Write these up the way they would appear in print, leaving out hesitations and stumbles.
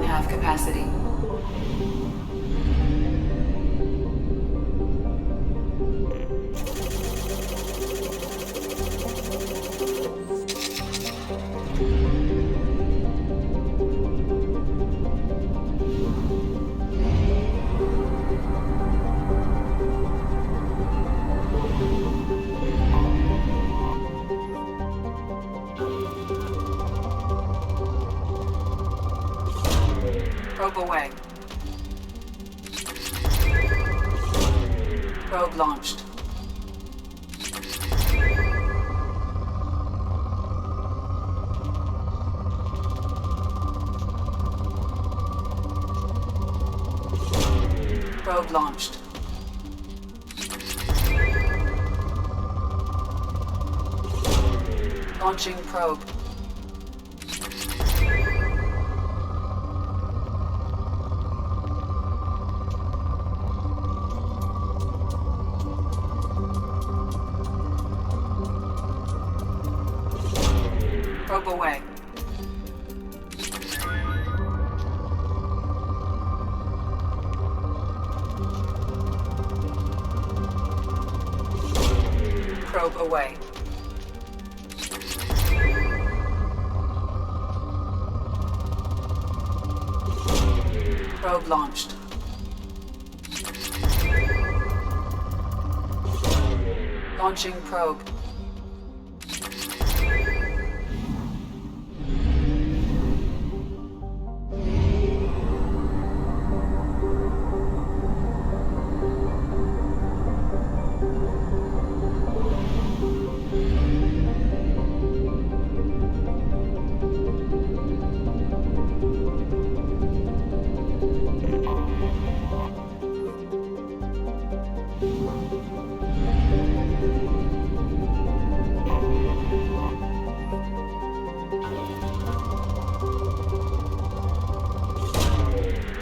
1/2 capacity. Probe away. Probe launched. Probe launched. Launching probe. Probe away. Probe away. Probe launched. Launching probe.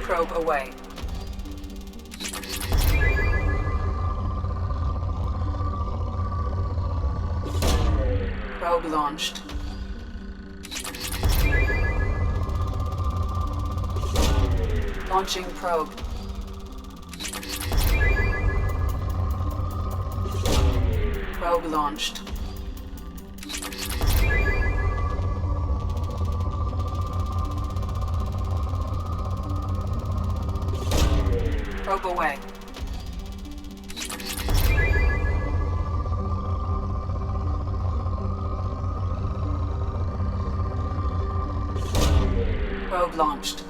Probe away. Probe launched. Launching probe. Probe launched. Probe away. Probe launched.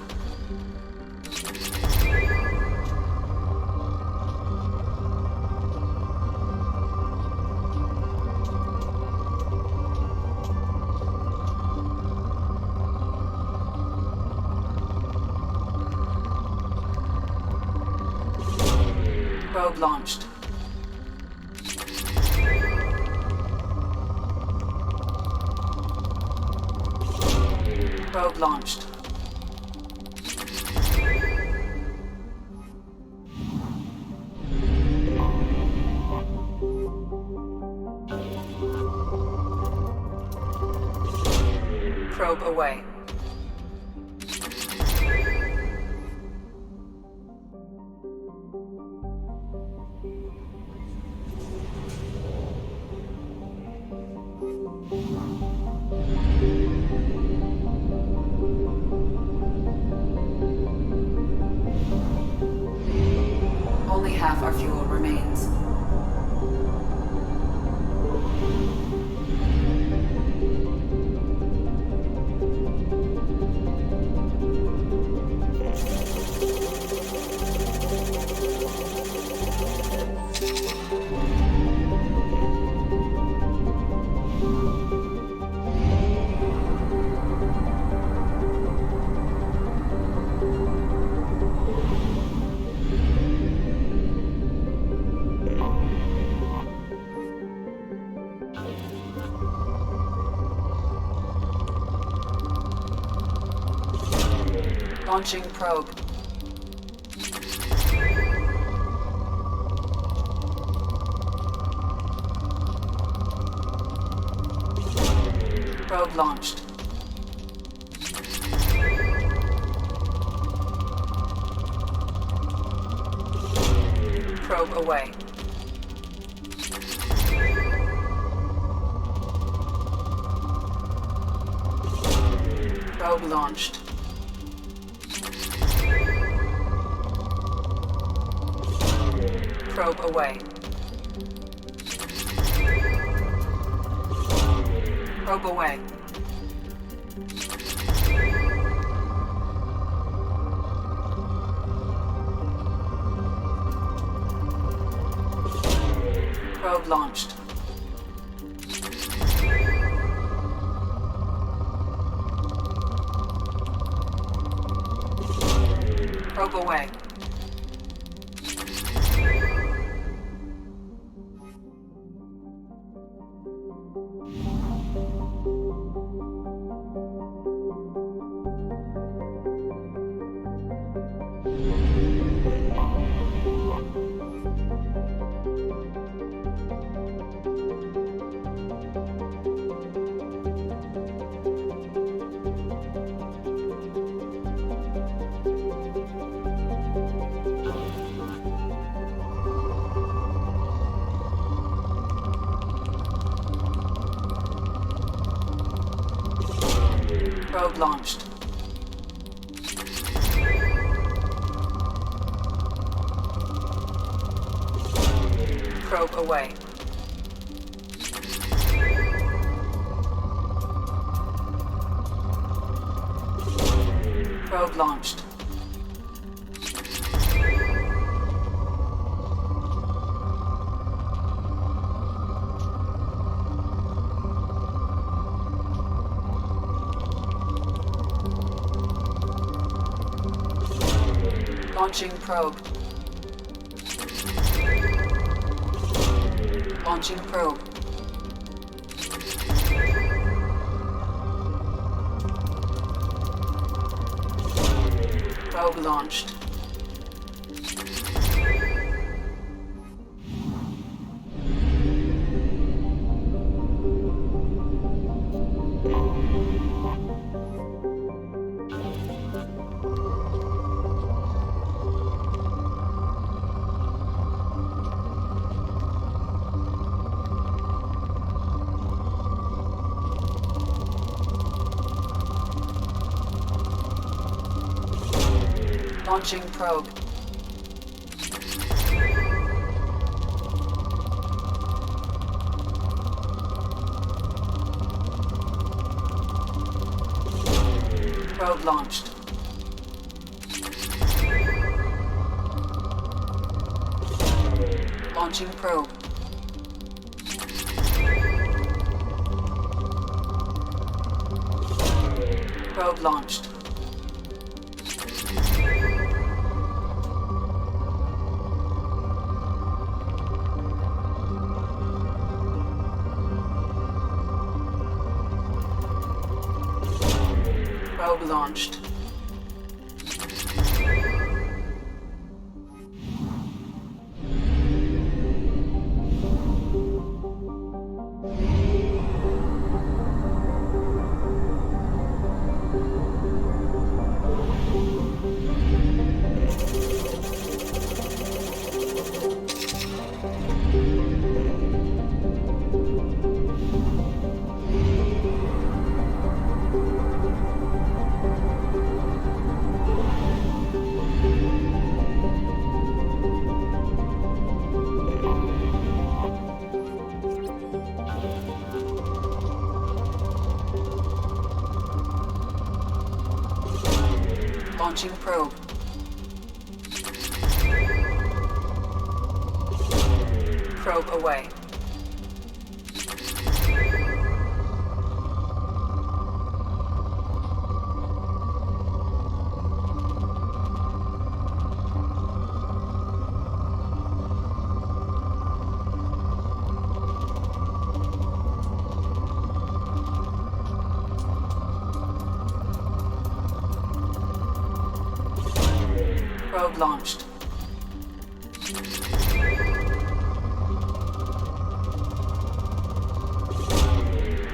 Probe launched. Probe launched. Probe away. Only half our fuel remains. Launching probe. Probe launched. Probe away. Probe launched. Probe away. Probe away. Probe launched. Probe away. Probe launched. Probe away. Probe launched. Launching probe. Launching probe. Probe launched. Launching probe. Probe launched. Launching probe. Probe launched. Probe launched. Launching probe. Probe away. Probe launched.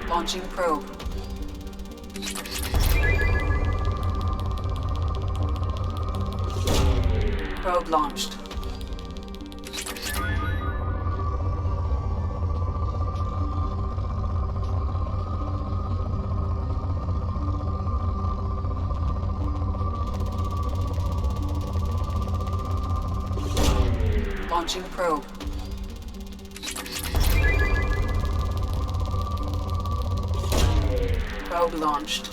Launching probe. Probe launched. Launching probe. Probe launched.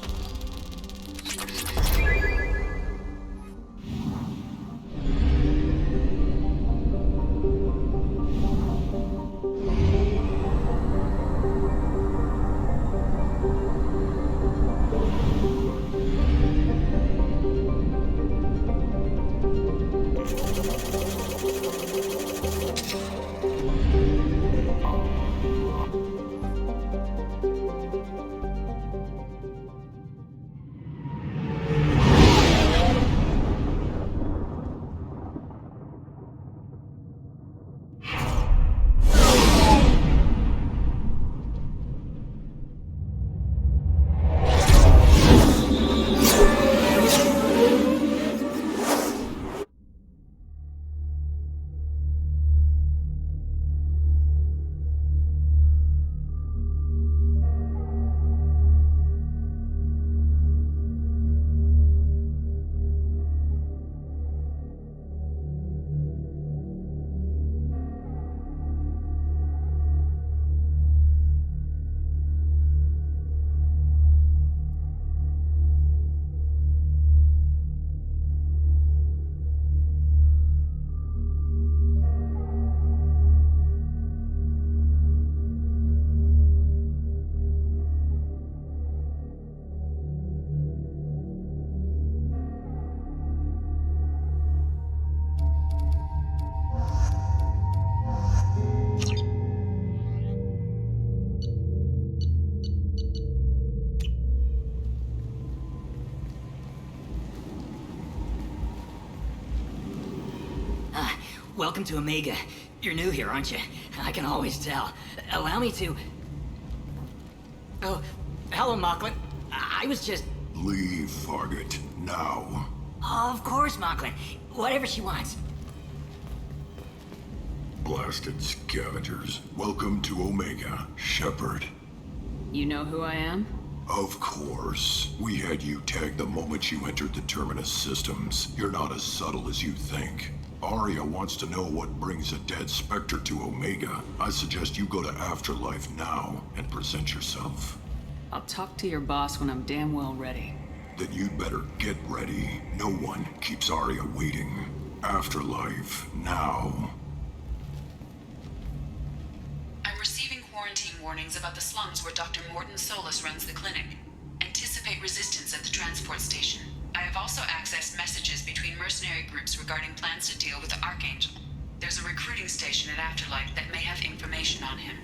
Welcome to Omega. You're new here, aren't you? I can always tell. Allow me to... Oh, hello, Mocklin. I was just... Leave, Fargate, now. Oh, of course, Mocklin. Whatever she wants. Blasted scavengers. Welcome to Omega, Shepard. You know who I am? Of course. We had you tagged the moment you entered the Terminus systems. You're not as subtle as you think. Aria wants to know what brings a dead Spectre to Omega. I suggest you go to Afterlife now and present yourself. I'll talk to your boss when I'm damn well ready. Then you'd better get ready. No one keeps Aria waiting. Afterlife now. I'm receiving quarantine warnings about the slums where Dr. Morton Solus runs the clinic. Anticipate resistance at the transport station. I have also accessed messages between mercenary groups regarding plans to deal with the Archangel. There's a recruiting station at Afterlife that may have information on him.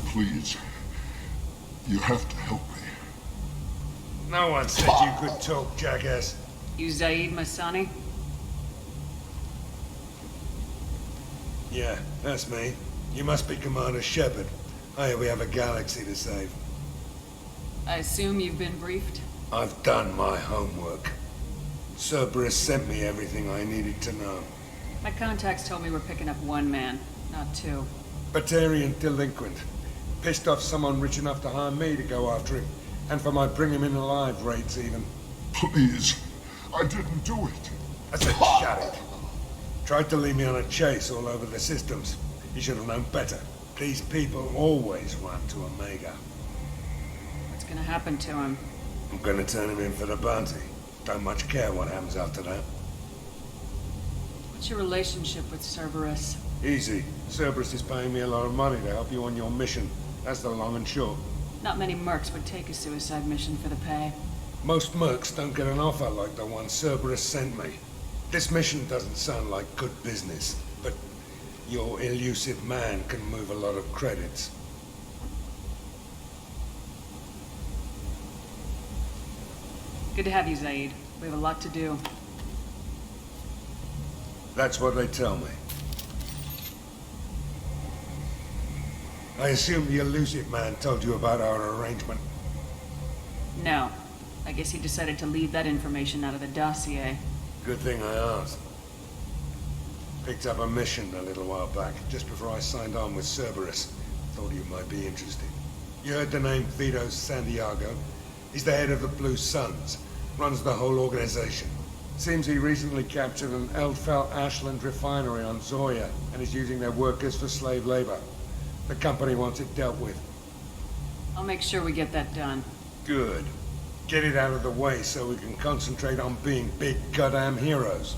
Please. You have to help me. No one said you could talk, jackass. You Zaid Masani? Yeah, that's me. You must be Commander Shepard. Hey, we have a galaxy to save. I assume you've been briefed? I've done my homework. Cerberus sent me everything I needed to know. My contacts told me we're picking up one man, not two. Batarian delinquent. Pissed off someone rich enough to hire me to go after him. And for my bring him in alive rates even. Please. I didn't do it. I said shut it. Tried to lead me on a chase all over the systems. He should have known better. These people always run to Omega. What's gonna happen to him? I'm gonna turn him in for the bounty. Don't much care what happens after that. What's your relationship with Cerberus? Easy. Cerberus is paying me a lot of money to help you on your mission. That's the long and short. Not many mercs would take a suicide mission for the pay. Most mercs don't get an offer like the one Cerberus sent me. This mission doesn't sound like good business, but your elusive man can move a lot of credits. Good to have you, Zaid. We have a lot to do. That's what they tell me. I assume the elusive man told you about our arrangement. No. I guess he decided to leave that information out of the dossier. Good thing I asked. Picked up a mission a little while back, just before I signed on with Cerberus. Thought you might be interested. You heard the name Vito Santiago? He's the head of the Blue Suns, runs the whole organization. Seems he recently captured an Eldfell Ashland refinery on Zoya and is using their workers for slave labor. The company wants it dealt with. I'll make sure we get that done. Good. Get it out of the way so we can concentrate on being big goddamn heroes.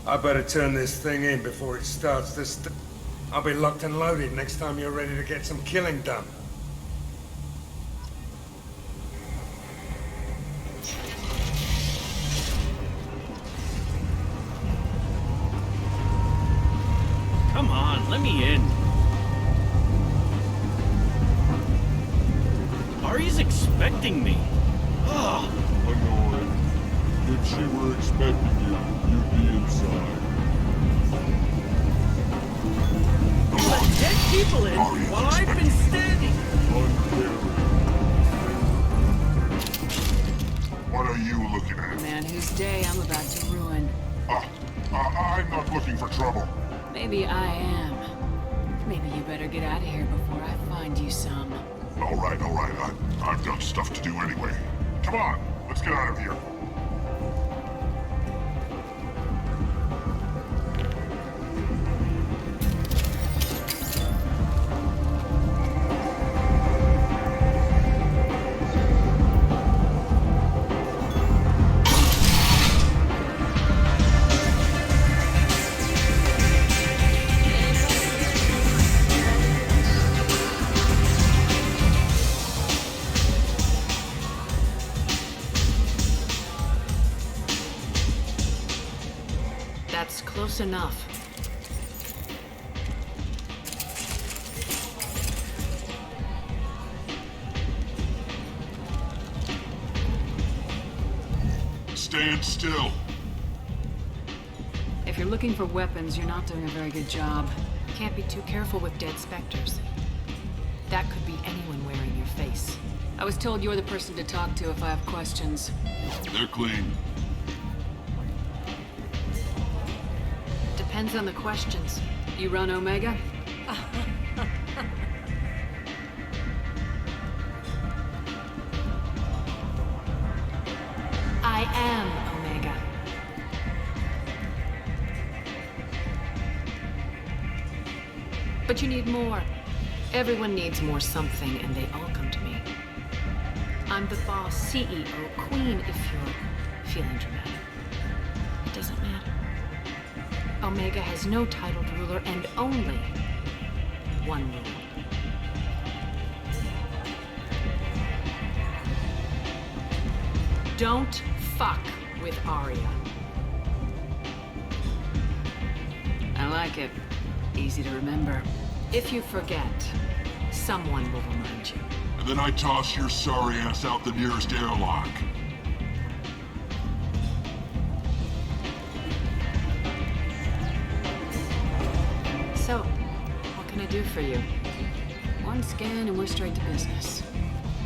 I better turn this thing in before it starts to I'll be locked and loaded next time you're ready to get some killing done. Come on, let me in. Ari's expecting me. Ugh. Annoying. If she were expecting you, you'd be inside. Let dead people in while I've been standing. Uncaring. What are you looking at? Man whose day I'm about to ruin. I'm not looking for trouble. Maybe I am. Maybe you better get out of here before I find you some. All right. I've got stuff to do anyway. Come on, let's get out of here. That's close enough. Stand still. If you're looking for weapons, you're not doing a very good job. Can't be too careful with dead specters. That could be anyone wearing your face. I was told you're the person to talk to if I have questions. They're clean. Depends on the questions. You run Omega? I am Omega. But you need more. Everyone needs more something, and they all come to me. I'm the boss, CEO, queen, if you're feeling dramatic. It doesn't matter. Omega has no titled ruler and only one rule. Don't fuck with Aria. I like it. Easy to remember. If you forget, someone will remind you. And then I toss your sorry ass out the nearest airlock. So, what can I do for you? One scan and we're straight to business.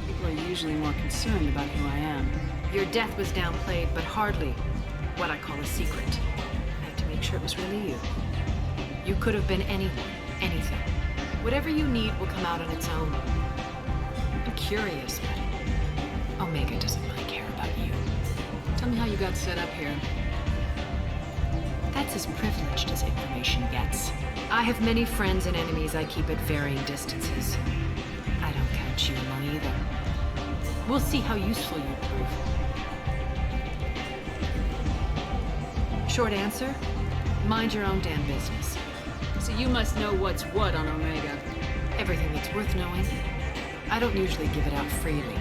People are usually more concerned about who I am. Your death was downplayed, but hardly what I call a secret. I had to make sure it was really you. You could have been anyone, anything. Whatever you need will come out on its own. I'm curious, but Omega doesn't really care about you. Tell me how you got set up here. That's as privileged as information gets. I have many friends and enemies I keep at varying distances. I don't count you among either. We'll see how useful you prove. Short answer, mind your own damn business. So you must know what's what on Omega. Everything that's worth knowing. I don't usually give it out freely.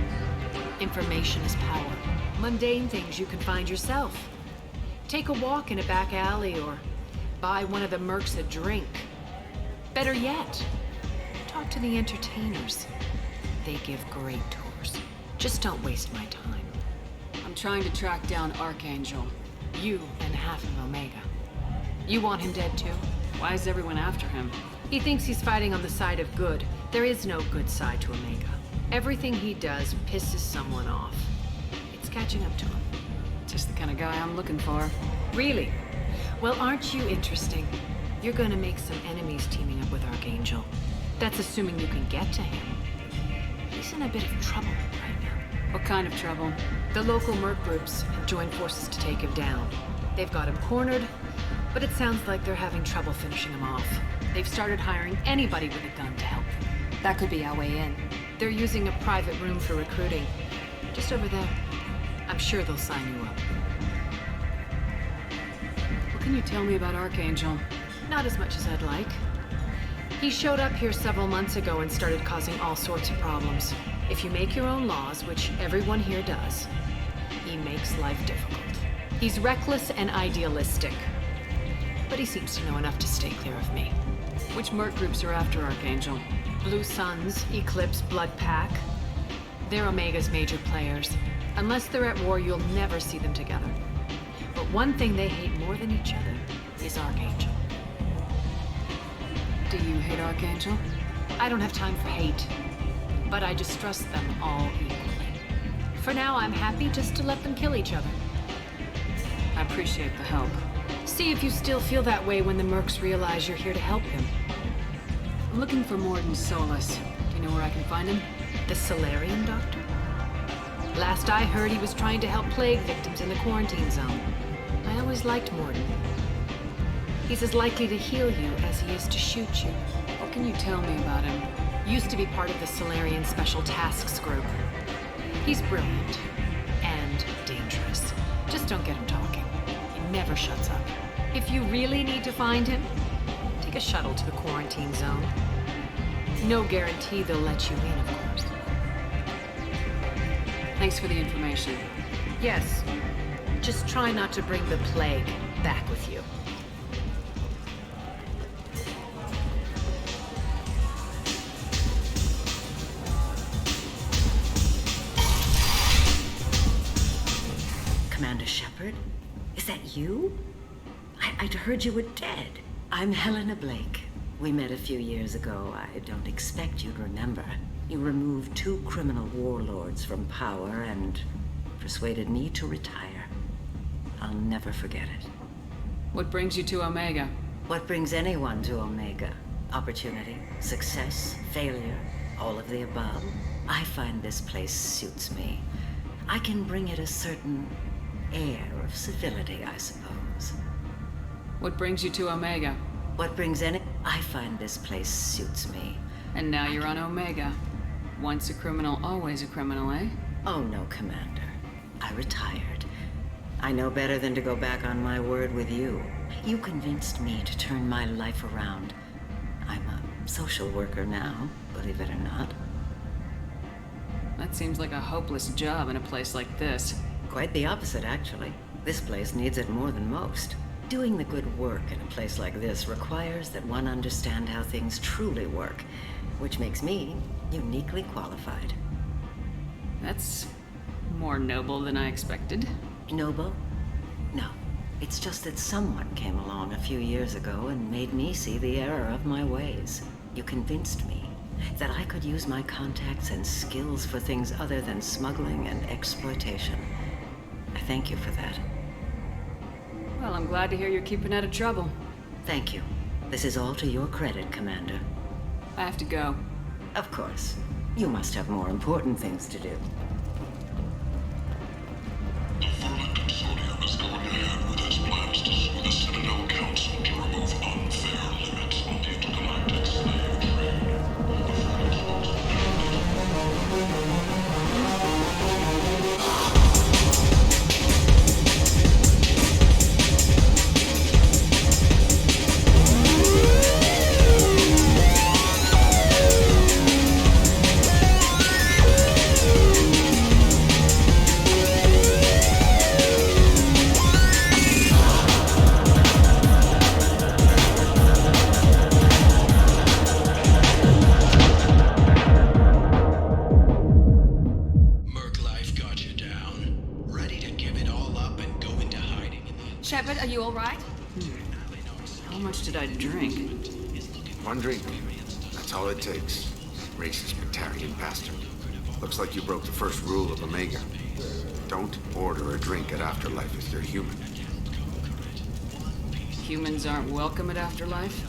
Information is power. Mundane things you can find yourself. Take a walk in a back alley or buy one of the mercs a drink. Better yet, talk to the entertainers. They give great tours. Just don't waste my time. I'm trying to track down Archangel. You and half of Omega. You want him dead too? Why is everyone after him? He thinks he's fighting on the side of good. There is no good side to Omega. Everything he does pisses someone off. It's catching up to him. Just the kind of guy I'm looking for. Really? Well, aren't you interesting? You're gonna make some enemies teaming up with Archangel. That's assuming you can get to him. He's in a bit of trouble right now. What kind of trouble? The local merc groups have joined forces to take him down. They've got him cornered, but it sounds like they're having trouble finishing him off. They've started hiring anybody with a gun to help them. That could be our way in. They're using a private room for recruiting. Just over there. I'm sure they'll sign you up. What can you tell me about Archangel? Not as much as I'd like. He showed up here several months ago and started causing all sorts of problems. If you make your own laws, which everyone here does, he makes life difficult. He's reckless and idealistic. But he seems to know enough to stay clear of me. Which merc groups are after Archangel? Blue Suns, Eclipse, Blood Pack. They're Omega's major players. Unless they're at war, you'll never see them together. But one thing they hate more than each other is Archangel. Do you hate Archangel? I don't have time for hate, but I distrust them all equally. For now, I'm happy just to let them kill each other. I appreciate the help. See if you still feel that way when the mercs realize you're here to help him. I'm looking for Morden Solus. Do you know where I can find him? The Solarian doctor? Last I heard, he was trying to help plague victims in the quarantine zone. I always liked Morden. He's as likely to heal you as he is to shoot you. What can you tell me about him? Used to be part of the Solarian Special Tasks Group. He's brilliant. And dangerous. Just don't get him talking. He never shuts up. If you really need to find him, take a shuttle to the quarantine zone. No guarantee they'll let you in, of course. Thanks for the information. Yes. Just try not to bring the plague back with you. Commander Shepard? Is that you? I'd heard you were dead. I'm Helena Blake. We met a few years ago. I don't expect you'd remember. You removed 2 criminal warlords from power and persuaded me to retire. I'll never forget it. What brings you to Omega? What brings anyone to Omega? Opportunity, success, failure, all of the above. I find this place suits me. I can bring it a certain air of civility, I suppose. What brings you to Omega? What brings any... I find this place suits me. And now you're on Omega. Once a criminal, always a criminal, eh? Oh no, Commander. I retired. I know better than to go back on my word with you. You convinced me to turn my life around. I'm a social worker now, believe it or not. That seems like a hopeless job in a place like this. Quite the opposite, actually. This place needs it more than most. Doing the good work in a place like this requires that one understand how things truly work, which makes me uniquely qualified. That's more noble than I expected. Noble? No. It's just that someone came along a few years ago and made me see the error of my ways. You convinced me that I could use my contacts and skills for things other than smuggling and exploitation. I thank you for that. Well, I'm glad to hear you're keeping out of trouble. Thank you. This is all to your credit, Commander. I have to go. Of course. You must have more important things to do. The Vermin Consortium is going ahead with its plans to sue the Citadel Council to remove unfair limits on the intergalactic slave trade. Shepard, are you all right? How much did I drink? One drink. That's all it takes. Racist Batarian bastard. Looks like you broke the first rule of Omega. Don't order a drink at Afterlife if you're human. humans aren't welcome at Afterlife?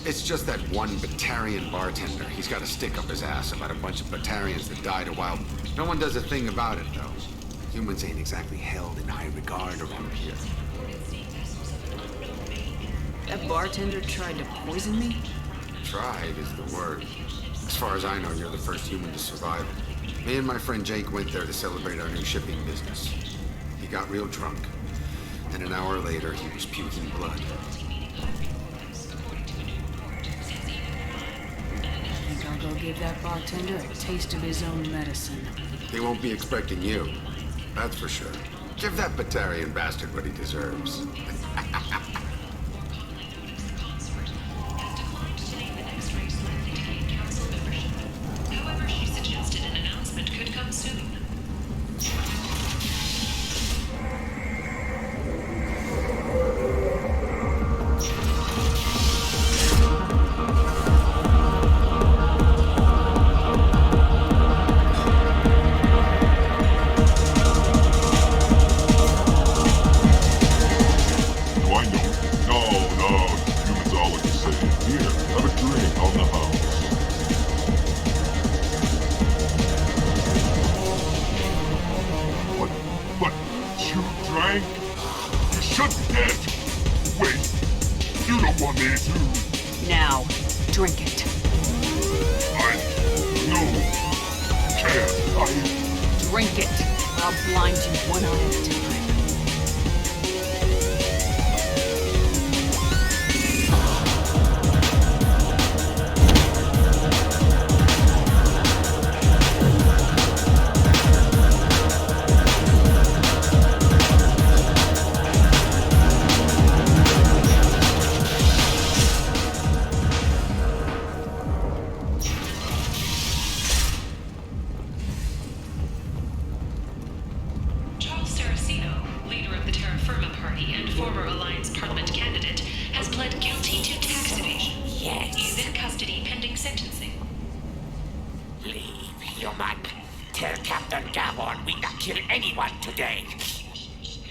It's just that one Batarian bartender. He's got a stick up his ass about a bunch of Batarians that died a while. No one does a thing about it, though. Humans ain't exactly held in high regard around here. That bartender tried to poison me? Tried is the word. As far as I know, you're the first human to survive it. Me and my friend Jake went there to celebrate our new shipping business. He got real drunk. And an hour later, he was puking blood. I think I'll go give that bartender a taste of his own medicine. He won't be expecting you. That's for sure. Give that Batarian bastard what he deserves. However, she suggested an announcement could come soon. Now, drink it. Drink it. I'll blind you one eye at a time.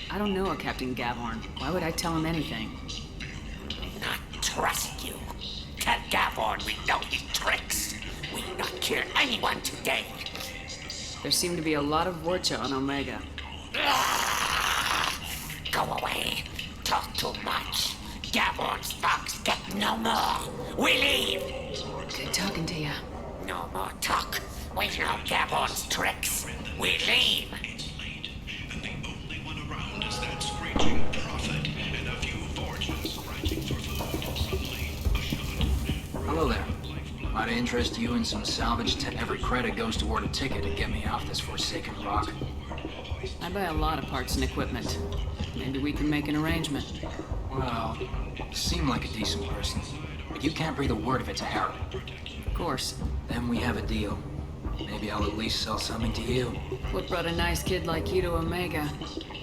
I don't know a Captain Gavorn. Why would I tell him anything? Not trust you. Tell Gavorn we know his tricks. We not kill anyone today. There seem to be a lot of Vorcha on Omega. Go away. Talk too much. Gavorn's fox get no more. We leave. Good talking to you. No more talk. We know Gavorn's tricks. We leave. Hello there. Might I interest you in some salvage every credit goes toward a ticket to get me off this forsaken rock. I buy a lot of parts and equipment. Maybe we can make an arrangement. Well, you seem like a decent person, but you can't breathe a word of it to Harold. Of course. Then we have a deal. Maybe I'll at least sell something to you. What brought a nice kid like you to Omega?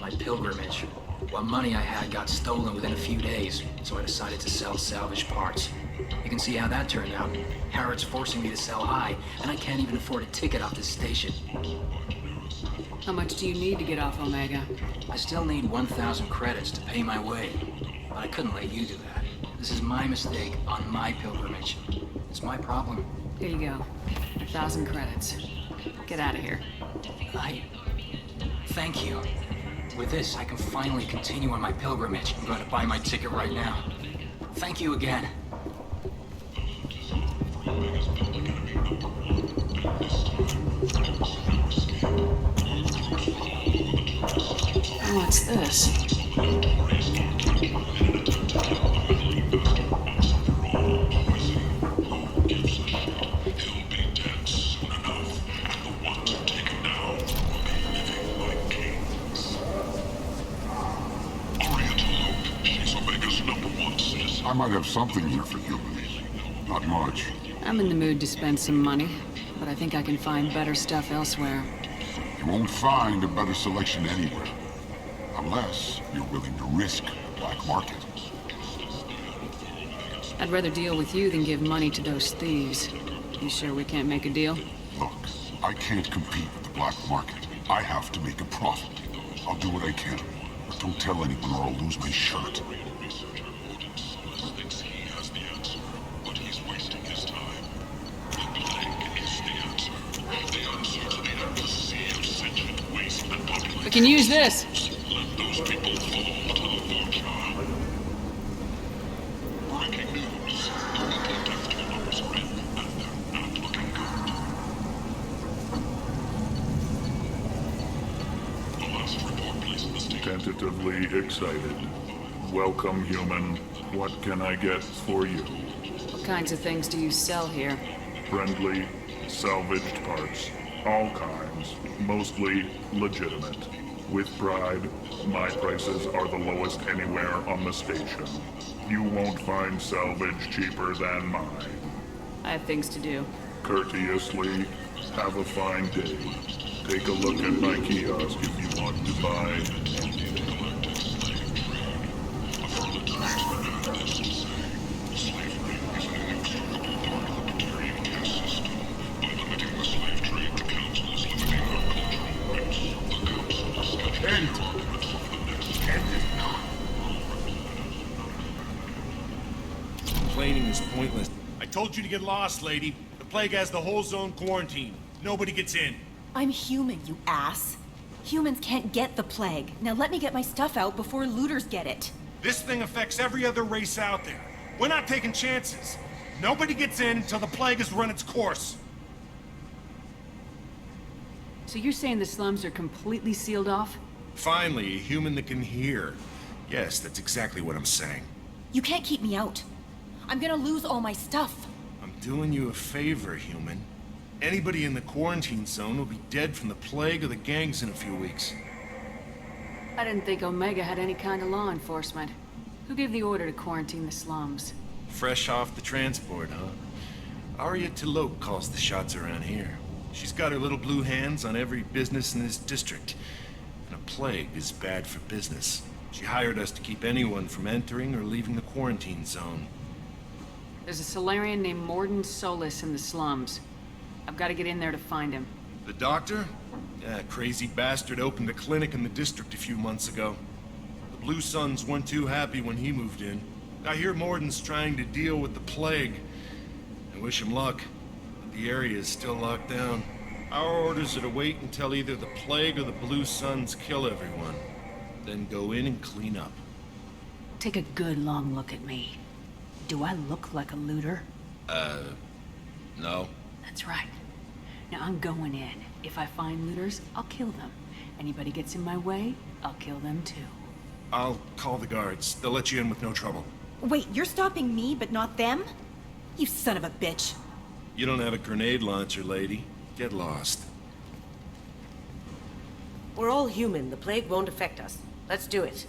My pilgrimage. What money I had got stolen within a few days, so I decided to sell salvage parts. You can see how that turned out. Harrod's forcing me to sell high, and I can't even afford a ticket off this station. How much do you need to get off Omega? I still need 1,000 credits to pay my way, but I couldn't let you do that. This is my mistake on my pilgrimage. It's my problem. Here you go. 1,000 credits. Get out of here. Thank you. With this, I can finally continue on my pilgrimage. I'm going to buy my ticket right now. Thank you again. What's this? I might have something here for you. Not much. I'm in the mood to spend some money, but I think I can find better stuff elsewhere. You won't find a better selection anywhere. Unless you're willing to risk the black market. I'd rather deal with you than give money to those thieves. You sure we can't make a deal? Look, I can't compete with the black market. I have to make a profit. I'll do what I can, but don't tell anyone or I'll lose my shirt. can use this. Let those people fall to the vulture. Breaking news. Chemical death toll are in, and they're not looking good. The last report, please, Mr. Tentatively excited. Welcome, human. What can I get for you? What kinds of things do you sell here? Friendly, salvaged parts. All kinds. Mostly legitimate. With pride, my prices are the lowest anywhere on the station. You won't find salvage cheaper than mine. I have things to do. Courteously, have a fine day. Take a look at my kiosk if you want to buy. Complaining is pointless. I told you to get lost, lady. The plague has the whole zone quarantined. Nobody gets in. I'm human, you ass. Humans can't get the plague. Now let me get my stuff out before looters get it. This thing affects every other race out there. We're not taking chances. Nobody gets in until the plague has run its course. So you're saying the slums are completely sealed off? Finally, a human that can hear. Yes, that's exactly what I'm saying. You can't keep me out. I'm gonna lose all my stuff. I'm doing you a favor, human. Anybody in the quarantine zone will be dead from the plague or the gangs in a few weeks. I didn't think Omega had any kind of law enforcement. Who gave the order to quarantine the slums? Fresh off the transport, huh? Arya Tilok calls the shots around here. She's got her little blue hands on every business in this district. And a plague is bad for business. She hired us to keep anyone from entering or leaving the quarantine zone. There's a Solarian named Morden Solis in the slums. I've got to get in there to find him. The doctor? Yeah, crazy bastard opened a clinic in the district a few months ago. The Blue Suns weren't too happy when he moved in. I hear Morden's trying to deal with the plague. I wish him luck, but the area is still locked down. Our orders are to wait until either the plague or the Blue Suns kill everyone. Then go in and clean up. Take a good long look at me. Do I look like a looter? No. That's right. Now I'm going in. If I find looters, I'll kill them. Anybody gets in my way, I'll kill them too. I'll call the guards. They'll let you in with no trouble. Wait, you're stopping me, but not them? You son of a bitch. You don't have a grenade launcher, lady. Get lost. We're all human. The plague won't affect us. Let's do it.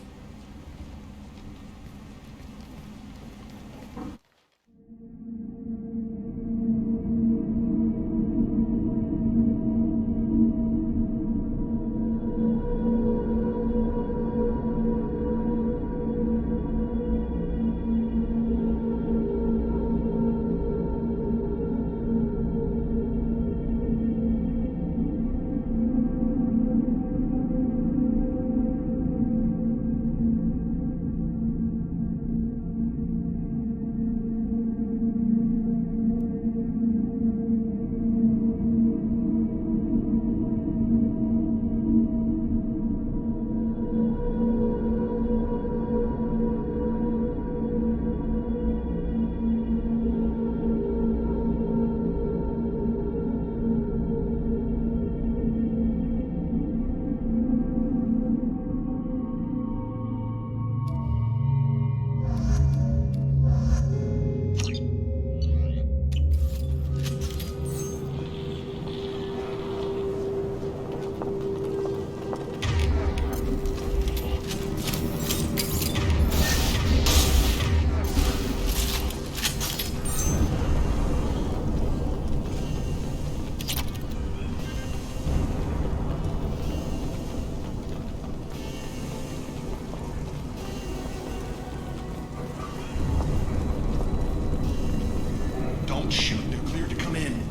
Don't shoot. They're cleared to come in.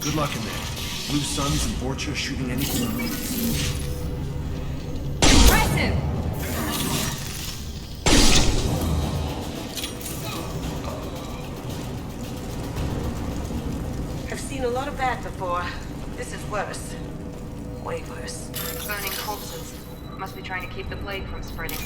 Good luck in there. Blue Suns and Vorcha shooting anything that moves. Impressive! felt that before. This is worse. Way worse. Burning corpses. Must be trying to keep the plague from spreading.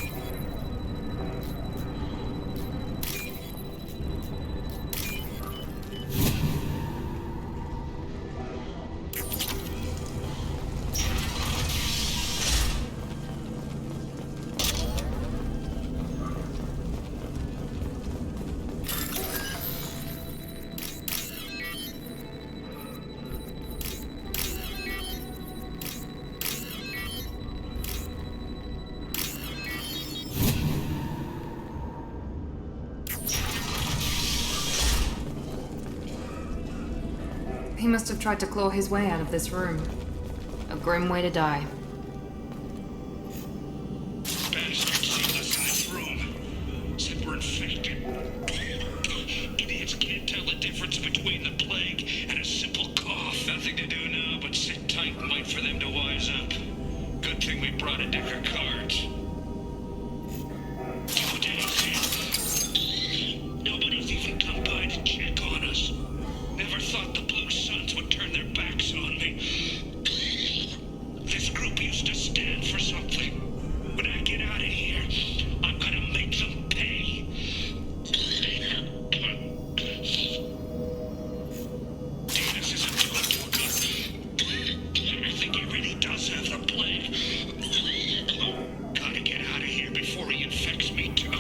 He must have tried to claw his way out of this room. A grim way to die. Bastards sealed us in this room. Said we're infected. Idiots can't tell the difference between the plague and a simple cough. Nothing to do now but sit tight and wait for them to wise up. Good thing we brought a deck of cards. 2 days in. Nobody's even come by to check on us. Never thought the Blue Suns would turn their backs on me. This group used to stand for something. When I get out of here, I'm gonna make them pay. Davis isn't doing too good. I think he really does have the plague. Gotta get out of here before he infects me too.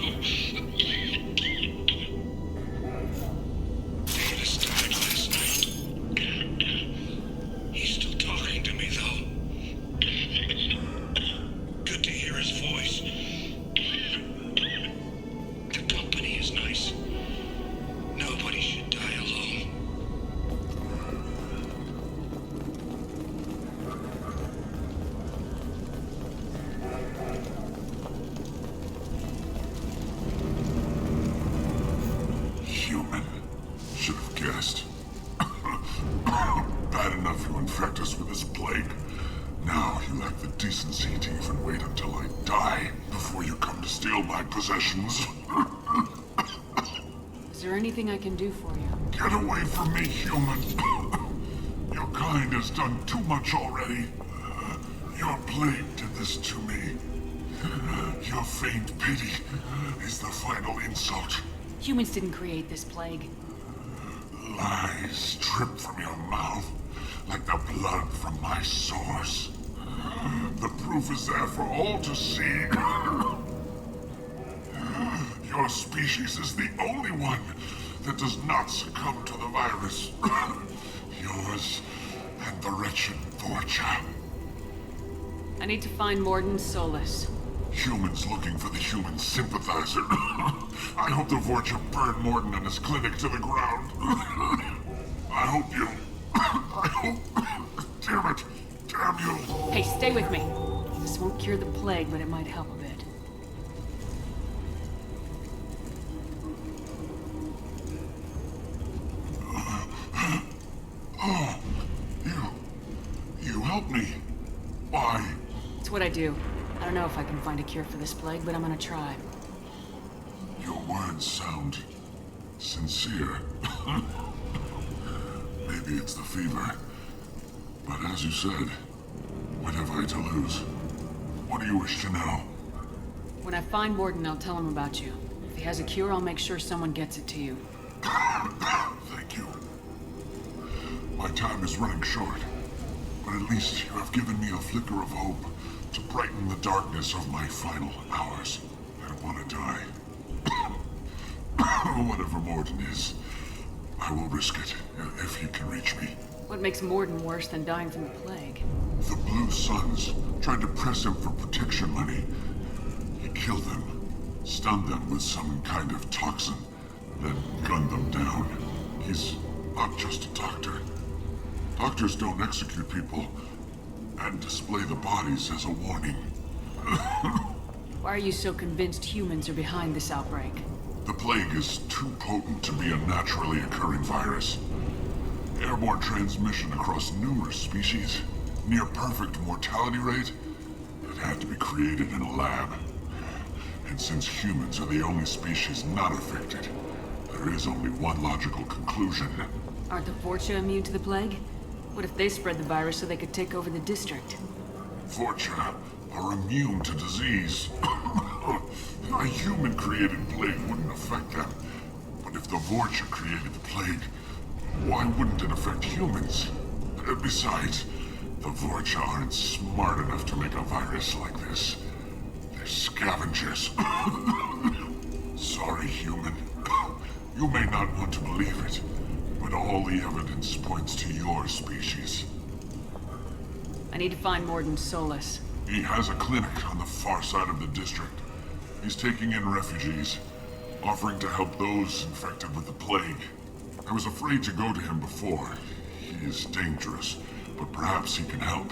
Davis died last night. He's still talking to me, though. Good to hear his voice. The company is nice. Nobody should die alone. Human. Should have guessed. Bad enough you infect us with this plague. Now you lack the decency to even wait until I die before you come to steal my possessions. Is there anything I can do for you? Get away from me, human. Your kind has done too much already. Your plague did this to me. Your feigned pity is the final insult. Humans didn't create this plague. Lies drip from your mouth like the blood from my sores. The proof is there for all to see. Your species is the only one that does not succumb to the virus. Yours and the wretched Vorcha. I need to find Morden Solus. Humans looking for the human sympathizer. I hope the Vorcha burned Morden and his clinic to the ground. I hope you... I hope... Damn it. Damn you. Hey, stay with me. This won't cure the plague, but it might help a bit. Oh, you helped me. Why? It's what I do. I don't know if I can find a cure for this plague, but I'm gonna try. Your words sound sincere. Maybe it's the fever. But as you said, what have I to lose? What do you wish to know? When I find Morden, I'll tell him about you. If he has a cure, I'll make sure someone gets it to you. Thank you. My time is running short, but at least you have given me a flicker of hope to brighten the darkness of my final hours. I don't want to die. Whatever Morden is, I will risk it if he can reach me. What makes Morden worse than dying from the plague? The Blue Suns tried to press him for protection money. He killed them, stunned them with some kind of toxin, then gunned them down. He's not just a doctor. Doctors don't execute people and display the bodies as a warning. Why are you so convinced humans are behind this outbreak? The plague is too potent to be a naturally occurring virus. Airborne transmission across numerous species, near perfect mortality rate. It had to be created in a lab. And since humans are the only species not affected, there is only one logical conclusion. Aren't the Vorcha immune to the plague? What if they spread the virus so they could take over the district? Vorcha are immune to disease. A human-created plague wouldn't affect them. But if the Vorcha created the plague, why wouldn't it affect humans? Besides, the Vorcha aren't smart enough to make a virus like this. They're scavengers. Sorry, human. You may not want to believe it, but all the evidence points to your species. I need to find Morden Solus. He has a clinic on the far side of the district. He's taking in refugees, offering to help those infected with the plague. I was afraid to go to him before. He is dangerous, but perhaps he can help.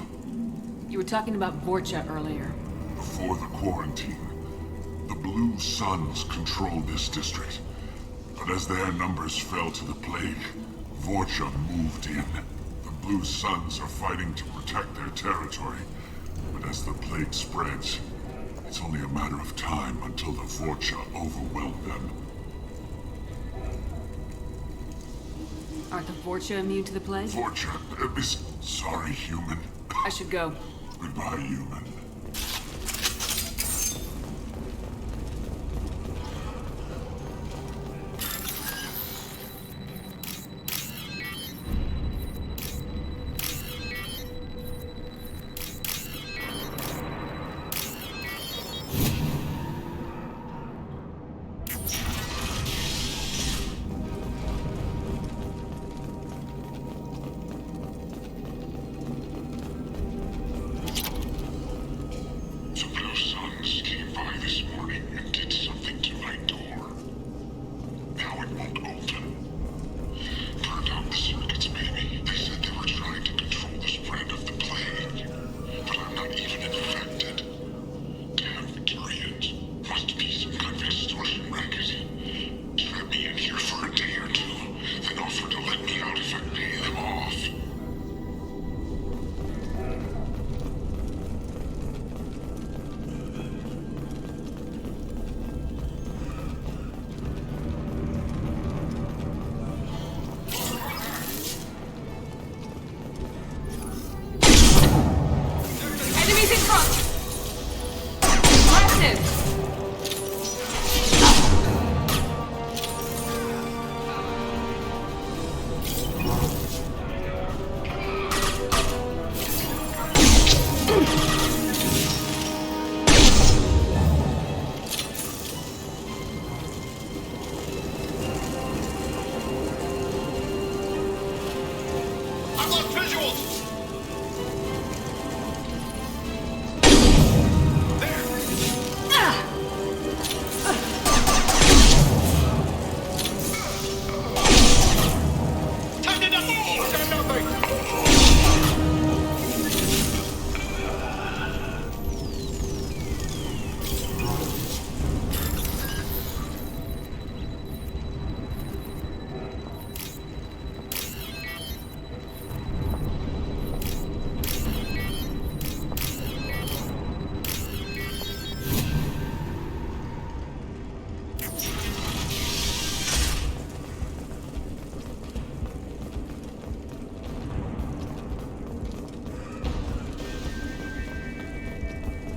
You were talking about Vorcha earlier. Before the quarantine, the Blue Suns controlled this district. But as their numbers fell to the plague, Vorcha moved in. The Blue Suns are fighting to protect their territory. But as the plague spreads, it's only a matter of time until the Vorcha overwhelm them. Aren't the Vorcha immune to the plague? Vorcha is... Sorry, human. I should go. Goodbye, human.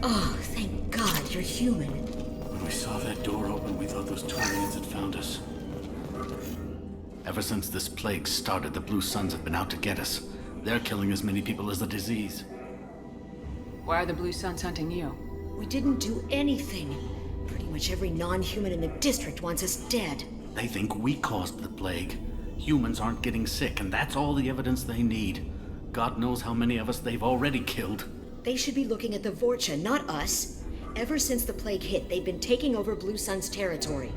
Oh, thank God you're human. When we saw that door open, we thought those Turians had found us. Ever since this plague started, the Blue Suns have been out to get us. They're killing as many people as the disease. Why are the Blue Suns hunting you? We didn't do anything. Pretty much every non-human in the district wants us dead. They think we caused the plague. Humans aren't getting sick, and that's all the evidence they need. God knows how many of us they've already killed. They should be looking at the Vorcha, not us. Ever since the plague hit, they've been taking over Blue Sun's territory.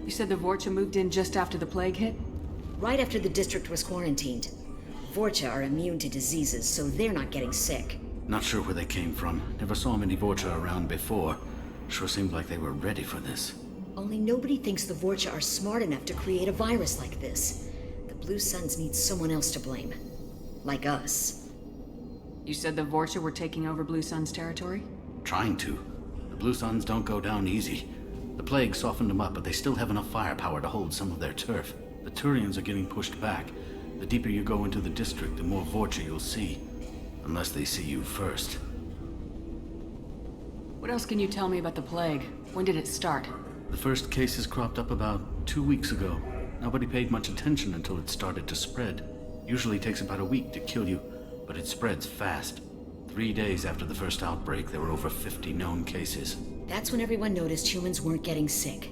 You said the Vorcha moved in just after the plague hit? Right after the district was quarantined. Vorcha are immune to diseases, so they're not getting sick. Not sure where they came from. Never saw many Vorcha around before. Sure seemed like they were ready for this. Only nobody thinks the Vorcha are smart enough to create a virus like this. The Blue Suns need someone else to blame. Like us. You said the Vorcha were taking over Blue Sun's territory? Trying to. The Blue Suns don't go down easy. The plague softened them up, but they still have enough firepower to hold some of their turf. The Turians are getting pushed back, The deeper you go into the district, the more Vorcha you'll see. Unless they see you first. What else can you tell me about the plague? When did it start? The first cases cropped up about 2 weeks ago. Nobody paid much attention until it started to spread. Usually takes about a week to kill you, but it spreads fast. 3 days after the first outbreak, there were over 50 known cases. That's when everyone noticed humans weren't getting sick.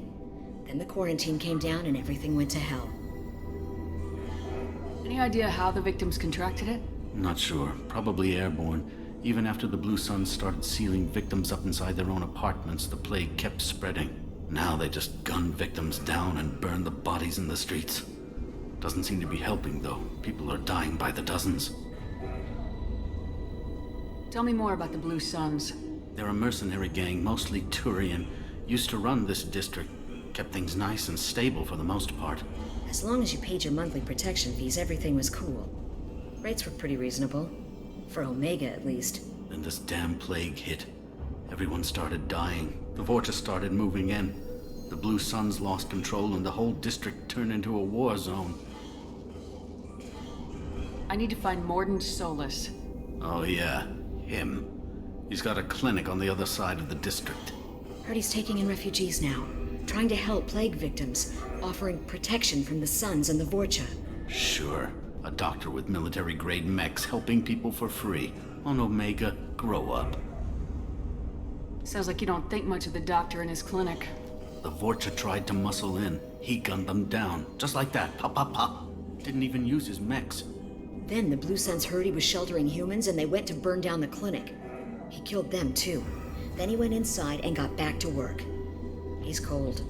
Then the quarantine came down and everything went to hell. Any idea how the victims contracted it? Not sure. Probably airborne. Even after the Blue Suns started sealing victims up inside their own apartments, the plague kept spreading. Now they just gun victims down and burn the bodies in the streets. Doesn't seem to be helping, though. People are dying by the dozens. Tell me more about the Blue Suns. They're a mercenary gang, mostly Turian. Used to run this district. Kept things nice and stable for the most part. As long as you paid your monthly protection fees, everything was cool. Rates were pretty reasonable. For Omega, at least. Then this damn plague hit. Everyone started dying. The Vorcha started moving in. The Blue Suns lost control and the whole district turned into a war zone. I need to find Morden Solus. Oh yeah, him. He's got a clinic on the other side of the district. Heard he's taking in refugees now. Trying to help plague victims. Offering protection from the Suns and the Vorcha. Sure. A doctor with military-grade mechs helping people for free. On Omega, grow up. Sounds like you don't think much of the doctor in his clinic. The Vorcha tried to muscle in. He gunned them down. Just like that. Pop, pop, pop. Didn't even use his mechs. Then the Blue Suns heard he was sheltering humans and they went to burn down the clinic. He killed them too. Then he went inside and got back to work. He's cold.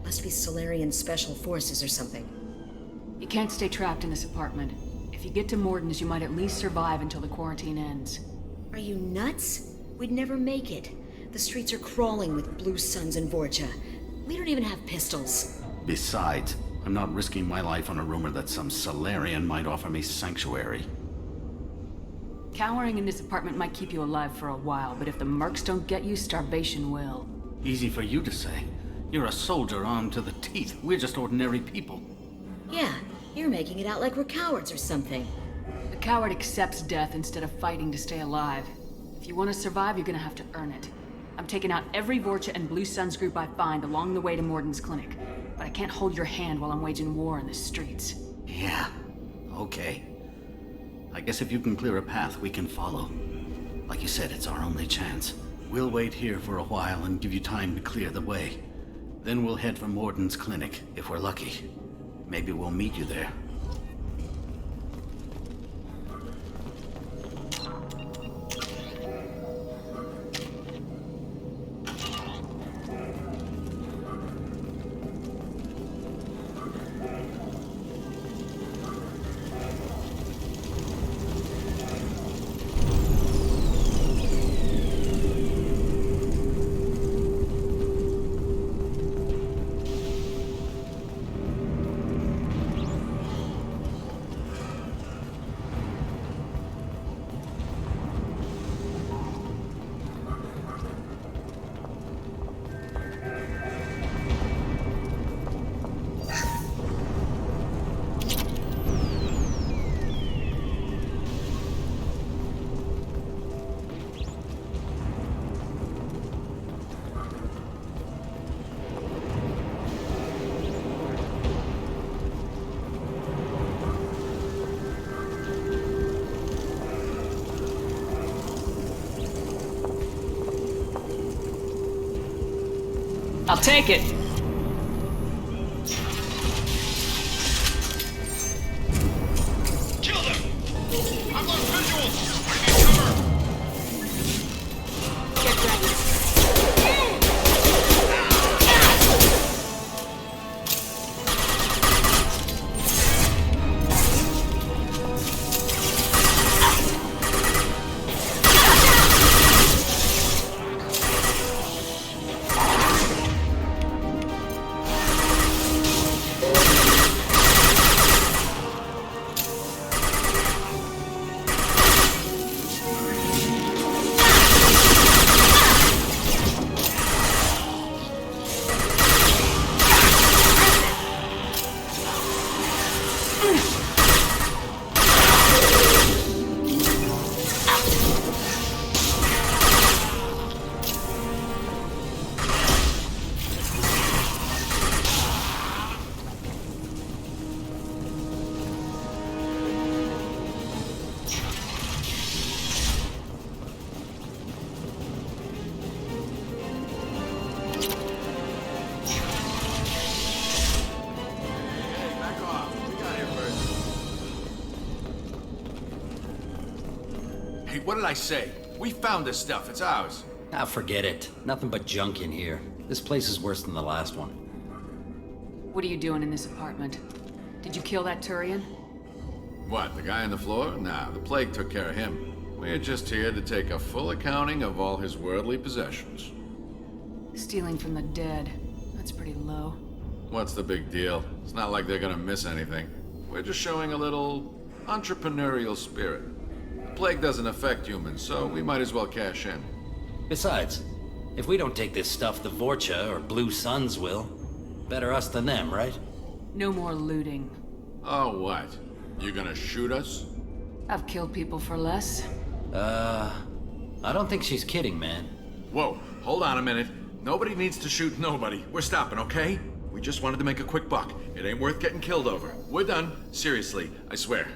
Must be Solarian Special Forces or something. You can't stay trapped in this apartment. If you get to Morden's, you might at least survive until the quarantine ends. Are you nuts? We'd never make it. The streets are crawling with Blue Suns and Vorcha. We don't even have pistols. Besides, I'm not risking my life on a rumor that some Solarian might offer me sanctuary. Cowering in this apartment might keep you alive for a while, but if the mercs don't get you, starvation will. Easy for you to say. You're a soldier armed to the teeth. We're just ordinary people. Yeah, you're making it out like we're cowards or something. A coward accepts death instead of fighting to stay alive. If you want to survive, you're gonna have to earn it. I'm taking out every Vorcha and Blue Suns group I find along the way to Morden's clinic. But I can't hold your hand while I'm waging war in the streets. Yeah, okay. I guess if you can clear a path, we can follow. Like you said, it's our only chance. We'll wait here for a while and give you time to clear the way. Then we'll head for Morden's clinic, if we're lucky. Maybe we'll meet you there. I'll take it. Kill them! I've lost visuals! I need cover! Get ready. did I say? We found this stuff. It's ours. Ah, forget it. Nothing but junk in here. This place is worse than the last one. What are you doing in this apartment? Did you kill that Turian? What, the guy on the floor? Nah, the plague took care of him. We're just here to take a full accounting of all his worldly possessions. Stealing from the dead. That's pretty low. What's the big deal? It's not like they're gonna miss anything. We're just showing a little entrepreneurial spirit. The plague doesn't affect humans, so we might as well cash in. Besides, if we don't take this stuff, the Vorcha or Blue Suns will. Better us than them, right? No more looting. Oh, what? You gonna shoot us? I've killed people for less. I don't think she's kidding, man. Whoa, hold on a minute. Nobody needs to shoot nobody. We're stopping, okay? We just wanted to make a quick buck. It ain't worth getting killed over. We're done. Seriously, I swear.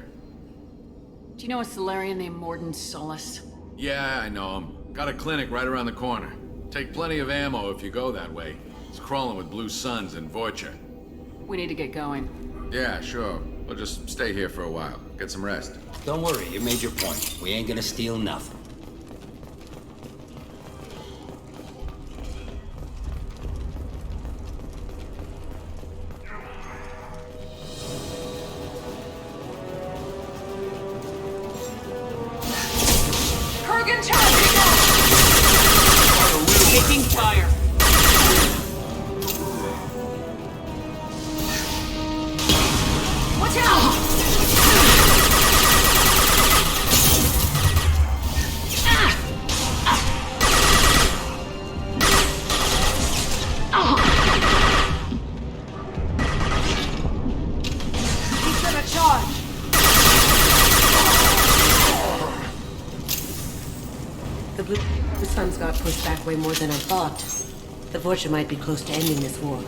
Do you know a Solarian named Morden Solus? Yeah, I know him. Got a clinic right around the corner. Take plenty of ammo if you go that way. It's crawling with Blue Suns and Vorcha. We need to get going. Yeah, sure. We'll just stay here for a while. Get some rest. Don't worry, you made your point. We ain't gonna steal nothing. Kurgan charge! Taking fire! Watch out! He's gonna charge! The Blue Suns got pushed back way more than I thought. The Vorcha might be close to ending this war.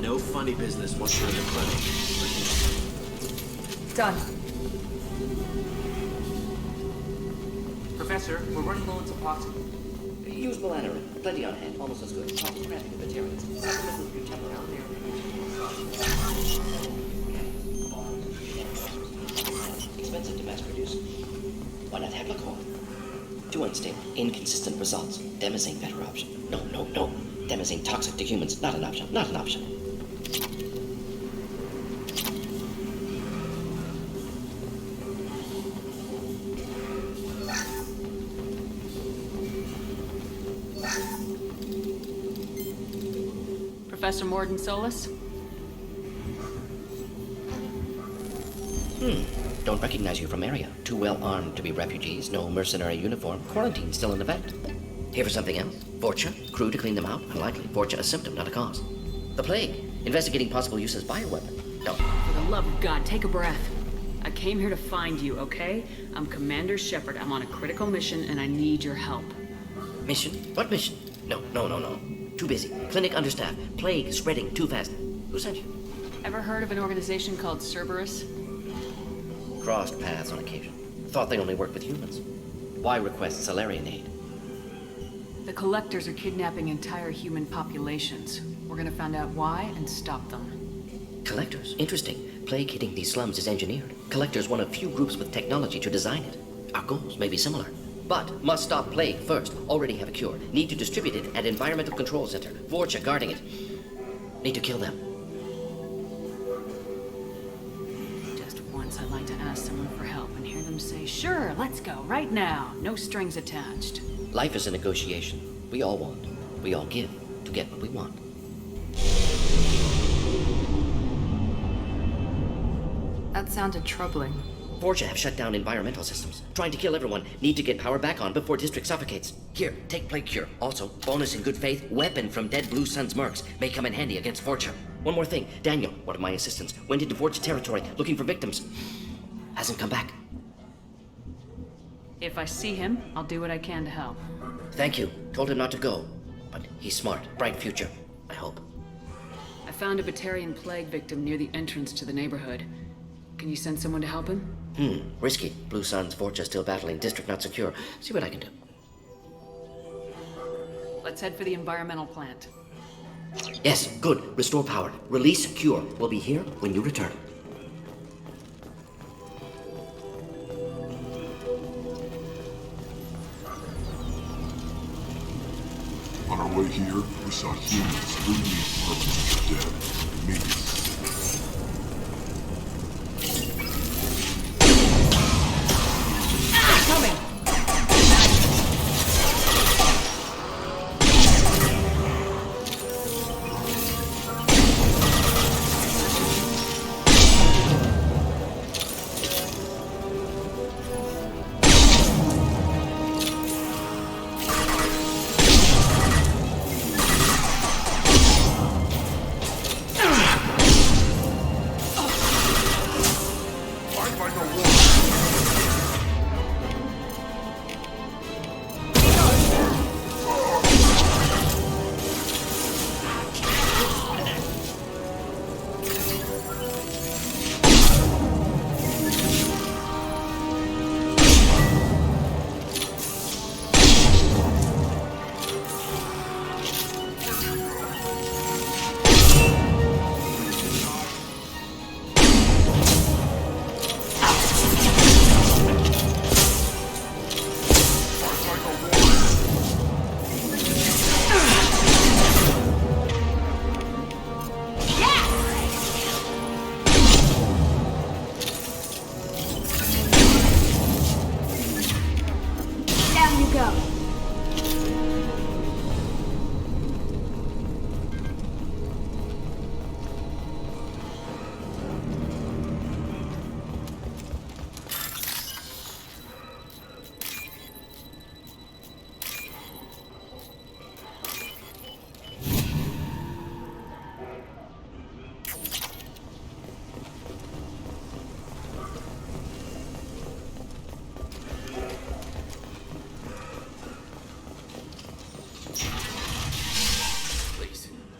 No funny business once you're in the clinic. Done. Professor, we're running low on toxin. Use Melanorin. Plenty on hand. Almost as good. Problems granting the materials. Supplement with Nutella out there. Expensive to mass produce. Why not have Heplicor? Too unstable. Inconsistent results. Demazine better option. No. Demazine toxic to humans. Not an option. Not an option. Professor Morden Solus? Don't recognize you from area. Too well armed to be refugees. No mercenary uniform. Quarantine still in effect. Here for something else? Vorcha? Crew to clean them out? Unlikely. Vorcha a symptom, not a cause. The plague. Investigating possible use as bioweapon. No. For the love of God, take a breath. I came here to find you, okay? I'm Commander Shepard. I'm on a critical mission and I need your help. Mission? What mission? No. Too busy. Clinic understaffed. Plague spreading too fast. Who sent you? Ever heard of an organization called Cerberus? Crossed paths on occasion. Thought they only worked with humans. Why request Solarian aid? The Collectors are kidnapping entire human populations. We're gonna find out why and stop them. Collectors? Interesting. Plague hitting these slums is engineered. Collectors one of few groups with technology to design it. Our goals may be similar. But must stop plague first. Already have a cure. Need to distribute it at Environmental Control Center. Vorcha guarding it. Need to kill them. Just once I'd like to ask someone for help and hear them say, sure, let's go, right now. No strings attached. Life is a negotiation. We all want. We all give to get what we want. That sounded troubling. Vorcha have shut down environmental systems. Trying to kill everyone. Need to get power back on before district suffocates. Here, take plague cure. Also, bonus in good faith, weapon from dead Blue Sun's mercs. May come in handy against Vorcha. One more thing. Daniel, one of my assistants, went into Vorcha territory looking for victims. Hasn't come back. If I see him, I'll do what I can to help. Thank you. Told him not to go. But he's smart. Bright future. I hope. I found a Batarian plague victim near the entrance to the neighborhood. Can you send someone to help him? Risky. Blue Sun's Vorcha still battling. District not secure. See what I can do. Let's head for the environmental plant. Yes, good. Restore power. Release Cure. We'll be here when you return. On our way here, we saw humans looting the apartments of the dead. Maybe coming!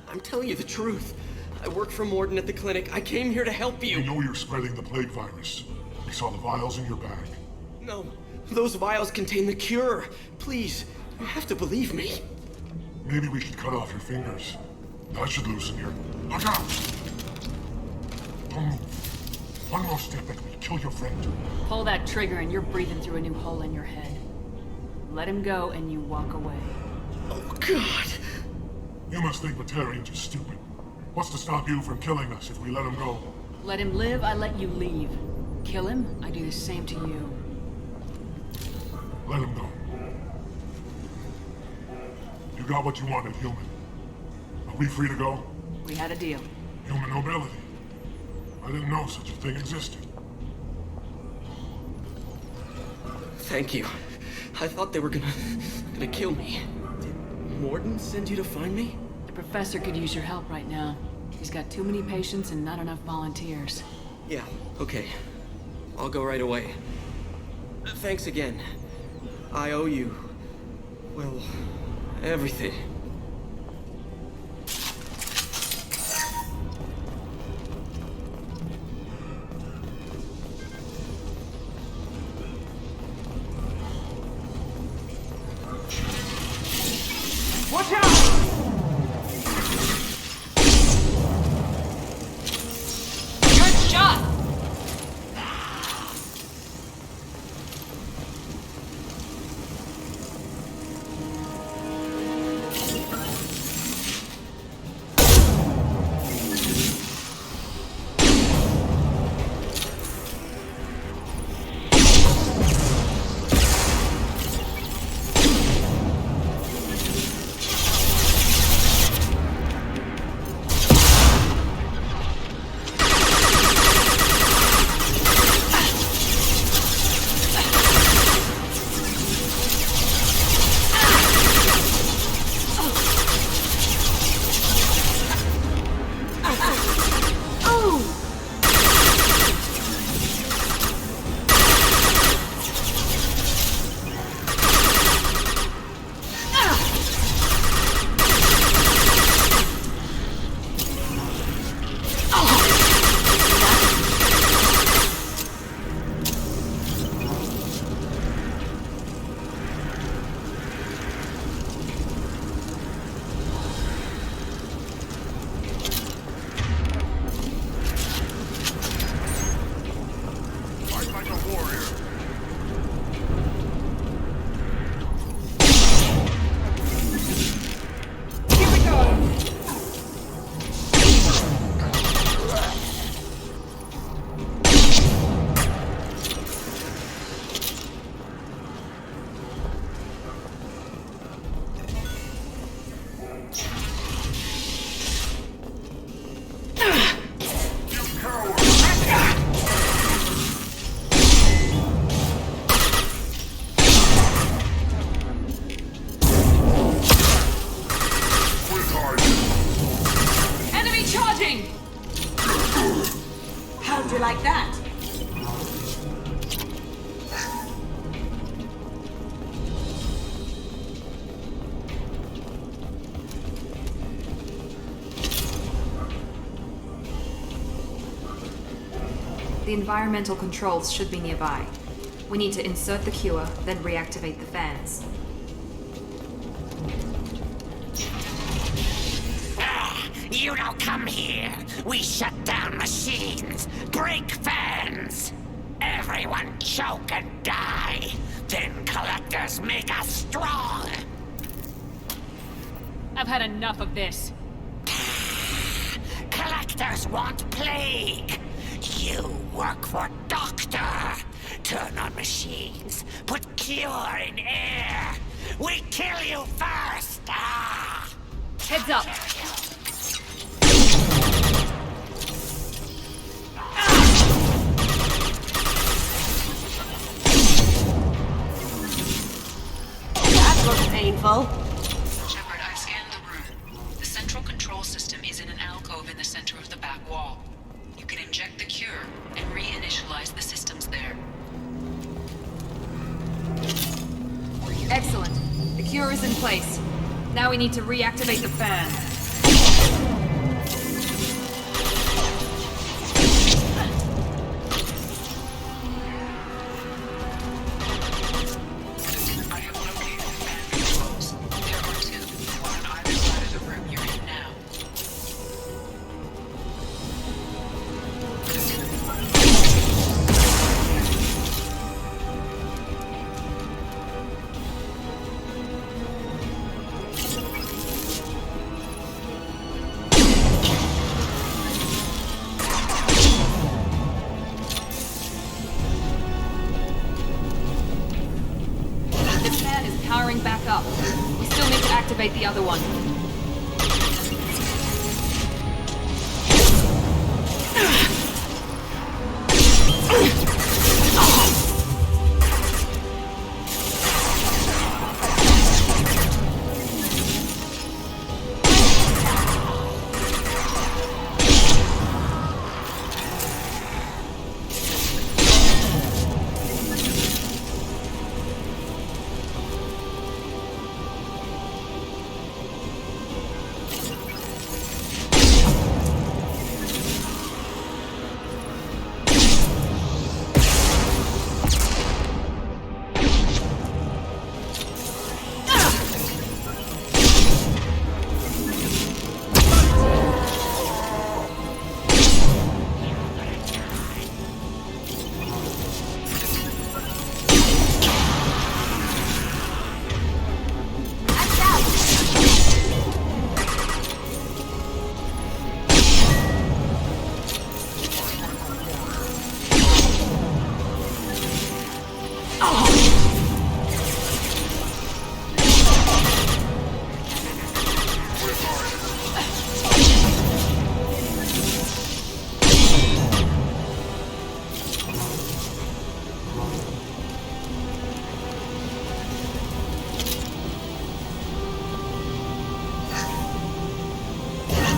I'm telling you the truth. I work for Morden at the clinic. I came here to help you. We know you're spreading the plague virus. We saw the vials in your bag. No, those vials contain the cure. Please, you have to believe me. Maybe we should cut off your fingers. That should loosen your... Look out! Don't move. One more step and we'll kill your friend. Pull that trigger and you're breathing through a new hole in your head. Let him go and you walk away. Oh, God! You must think Batarians are stupid. What's to stop you from killing us if we let him go? Let him live, I let you leave. Kill him, I do the same to you. Let him go. You got what you wanted, human. Are we free to go? We had a deal. Human nobility. I didn't know such a thing existed. Thank you. I thought they were gonna kill me. Did Morden send you to find me? The professor could use your help right now. He's got too many patients and not enough volunteers. Yeah, okay. I'll go right away. Thanks again. I owe you... well, everything. Watch out! Good shot! How'd you like that? The environmental controls should be nearby. We need to insert the cure, then reactivate the fans. You don't come here. We shut down machines, break fans. Everyone choke and die. Then collectors make us strong. I've had enough of this. Collectors want plague. You work for Doctor. Turn on machines. Put cure in air. We kill you first. Heads up. That looks painful. Shepard, I've scanned the room. The central control system is in an alcove in the center of the back wall. You can inject the cure and reinitialize the systems there. Excellent. The cure is in place. Now we need to reactivate the fan. I have located the fan controls. There are two, one on either side of the room you're in now. This fan is powering back up. We still need to activate the other one.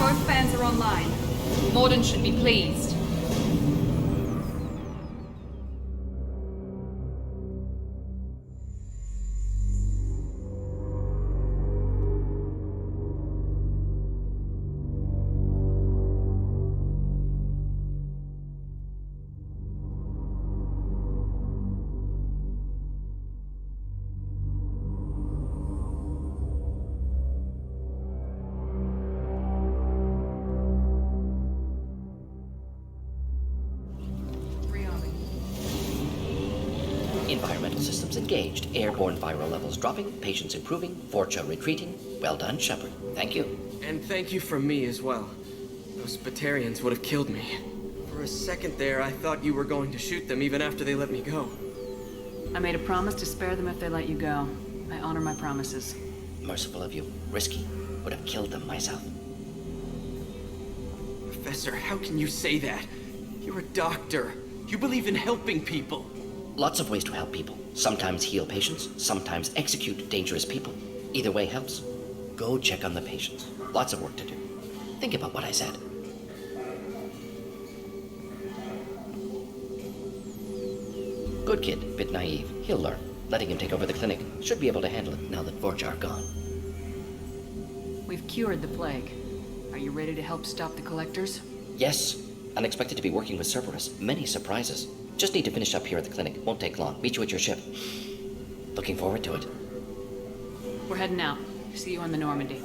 Both fans are online. Morden should be pleased. Environmental systems engaged. Airborne viral levels dropping. Patients improving. Vorcha retreating. Well done, Shepard. Thank you. And thank you from me as well. Those Batarians would have killed me. For a second there, I thought you were going to shoot them even after they let me go. I made a promise to spare them if they let you go. I honor my promises. Merciful of you. Risky. Would have killed them myself. Professor, how can you say that? You're a doctor. You believe in helping people. Lots of ways to help people. Sometimes heal patients, sometimes execute dangerous people. Either way helps. Go check on the patients. Lots of work to do. Think about what I said. Good kid, bit naive. He'll learn. Letting him take over the clinic should be able to handle it now that Vorcha are gone. We've cured the plague. Are you ready to help stop the collectors? Yes. Unexpected to be working with Cerberus. Many surprises. Just need to finish up here at the clinic. Won't take long. Meet you at your ship. Looking forward to it. We're heading out. See you on the Normandy.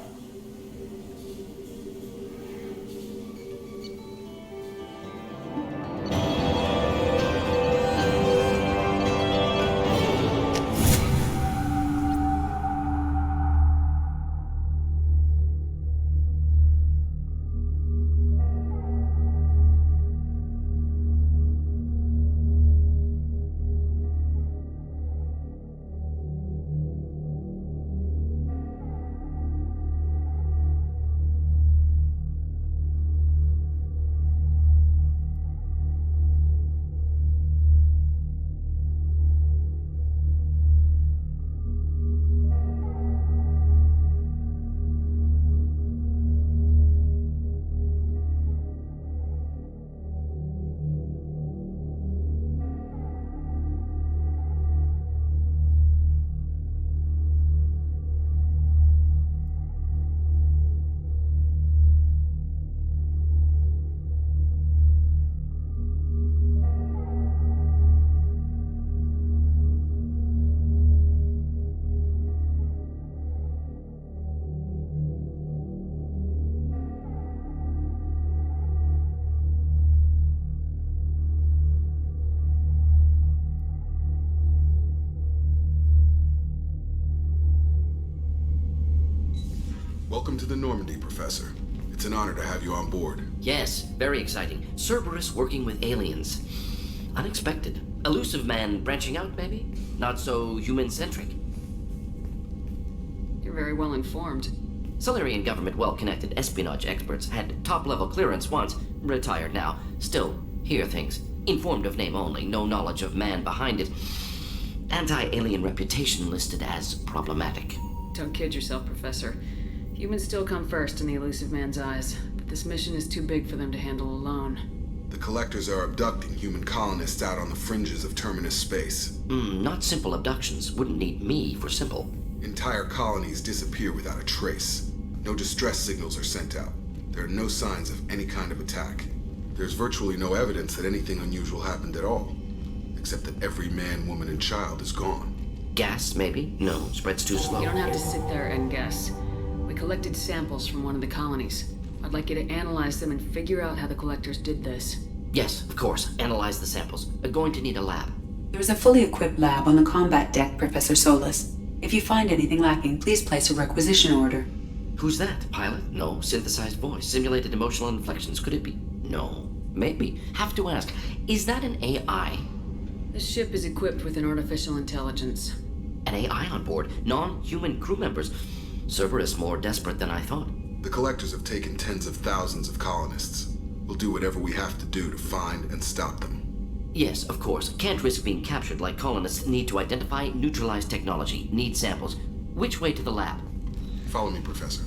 Welcome to the Normandy, Professor. It's an honor to have you on board. Yes, very exciting. Cerberus working with aliens. Unexpected. Elusive man branching out, maybe? Not so human-centric. You're very well informed. Solarian government well-connected espionage experts had top-level clearance once, retired now. Still, hear things. Informed of name only, no knowledge of man behind it. Anti-alien reputation listed as problematic. Don't kid yourself, Professor. Humans still come first in the elusive man's eyes, but this mission is too big for them to handle alone. The Collectors are abducting human colonists out on the fringes of Terminus space. Not simple abductions. Wouldn't need me for simple. Entire colonies disappear without a trace. No distress signals are sent out. There are no signs of any kind of attack. There's virtually no evidence that anything unusual happened at all, except that every man, woman, and child is gone. Gas, maybe? No, spreads too slow. You don't have to sit there and guess. We collected samples from one of the colonies. I'd like you to analyze them and figure out how the Collectors did this. Yes, of course. Analyze the samples. Going to need a lab. There's a fully equipped lab on the combat deck, Professor Solus. If you find anything lacking, please place a requisition order. Who's that? Pilot? No. Synthesized voice. Simulated emotional inflections. Could it be? No. Maybe. Have to ask. Is that an AI? This ship is equipped with an artificial intelligence. An AI on board? Non-human crew members? Cerberus more desperate than I thought. The Collectors have taken tens of thousands of colonists. We'll do whatever we have to do to find and stop them. Yes, of course. Can't risk being captured like colonists. Need to identify, neutralize technology. Need samples. Which way to the lab? Follow me, Professor.